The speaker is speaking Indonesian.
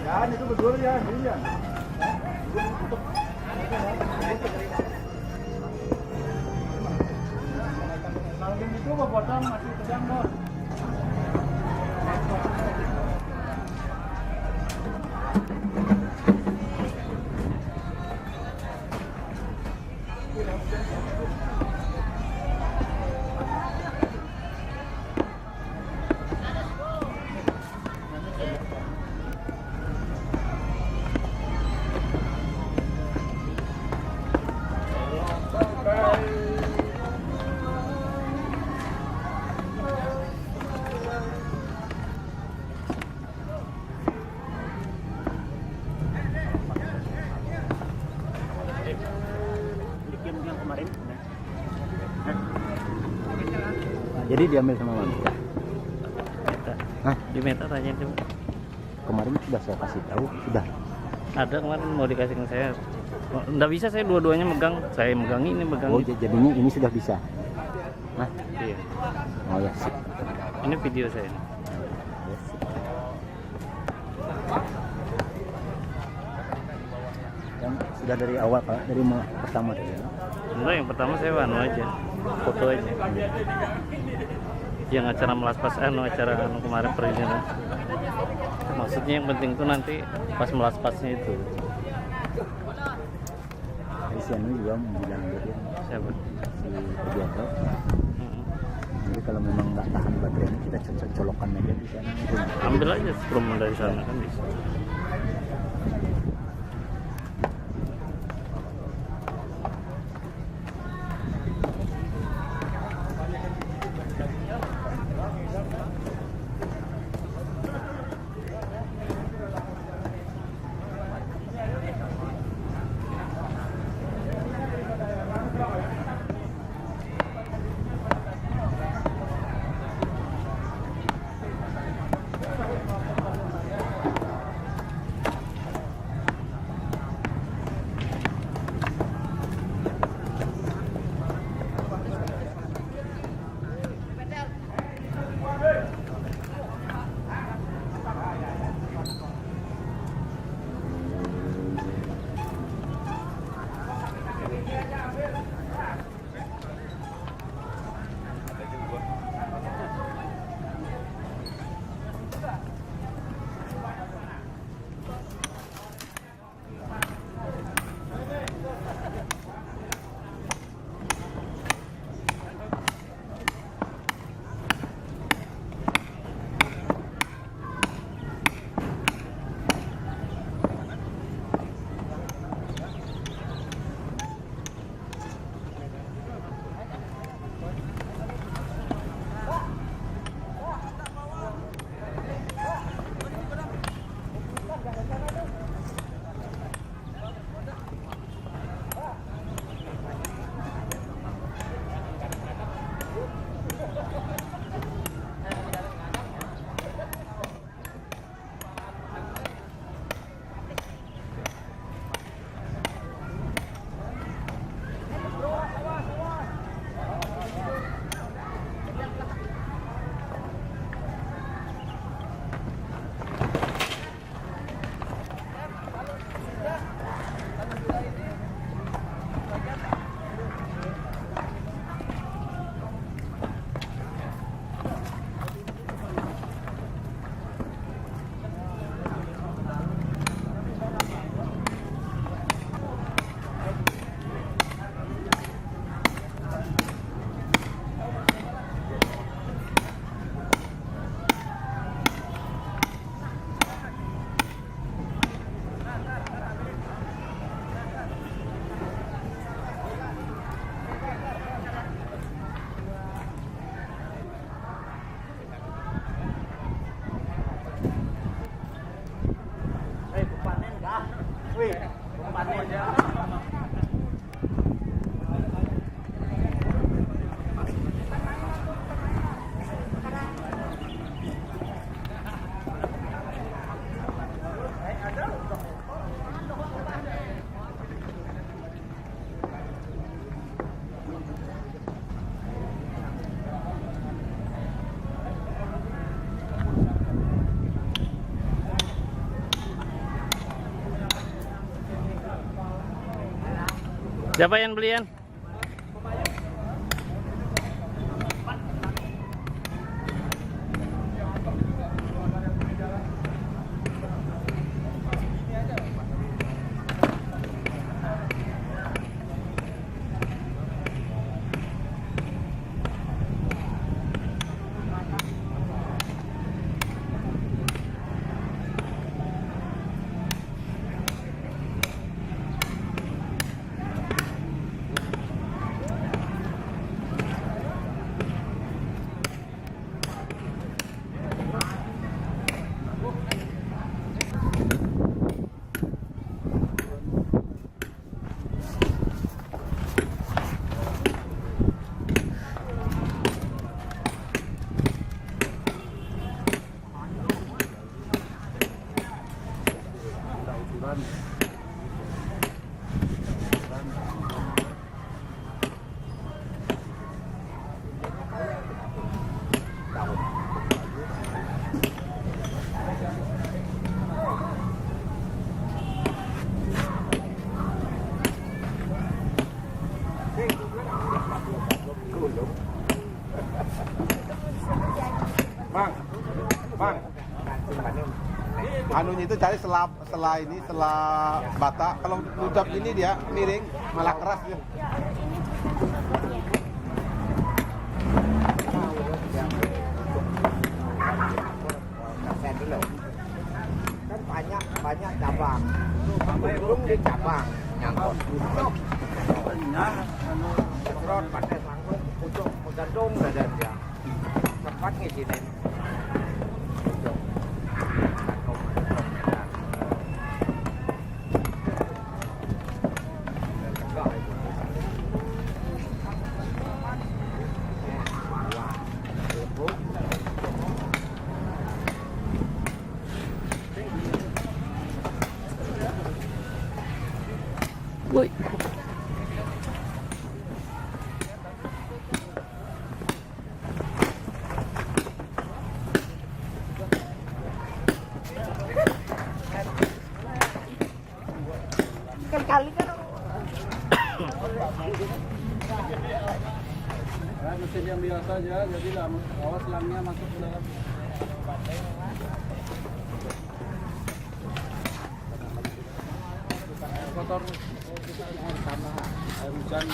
Ya, itu betul ya, iya. Kalau itu potong masih sedang bos. Jadi diambil sama Mami. Meta. Hah? Di Meta tanya coba. Kemarin sudah saya kasih tahu, sudah. Ada kemarin mau dikasih ke saya. Nggak bisa, saya dua-duanya megang. Saya megang ini, megang Oh, itu. jadinya ini sudah bisa. Hah? Iya. Oh ya, sip. Ini video saya. Ya, sip. Yang sudah dari awal Pak, dari pertama tadi. Ya? Enggak, yang pertama saya aja, foto aja. Yang acara melaspas acara kemarin perizinan. Maksudnya yang penting itu nanti pas melaspasnya itu. Dari si Anu juga bilang gitu. Siapa? Si Pujianto. Jadi kalau memang nggak tahan baterainya kita colokan aja di sana. Ambil aja strum dari sana kan bisa. Siapa yang belian? Bang, bang, anunya itu cari selah ini, selah bata. Kalau ucap ini dia miring, malah keras dia. Kan banyak cabang, belum di cabang nyangkut. Terus pada sangkut, pucuk, mudandung dan dia tempat ngizinin. Woi. Kali kan mesin yang biasa aja, jadi awas selangnya masuk ke dalam. Kotor, air hujan.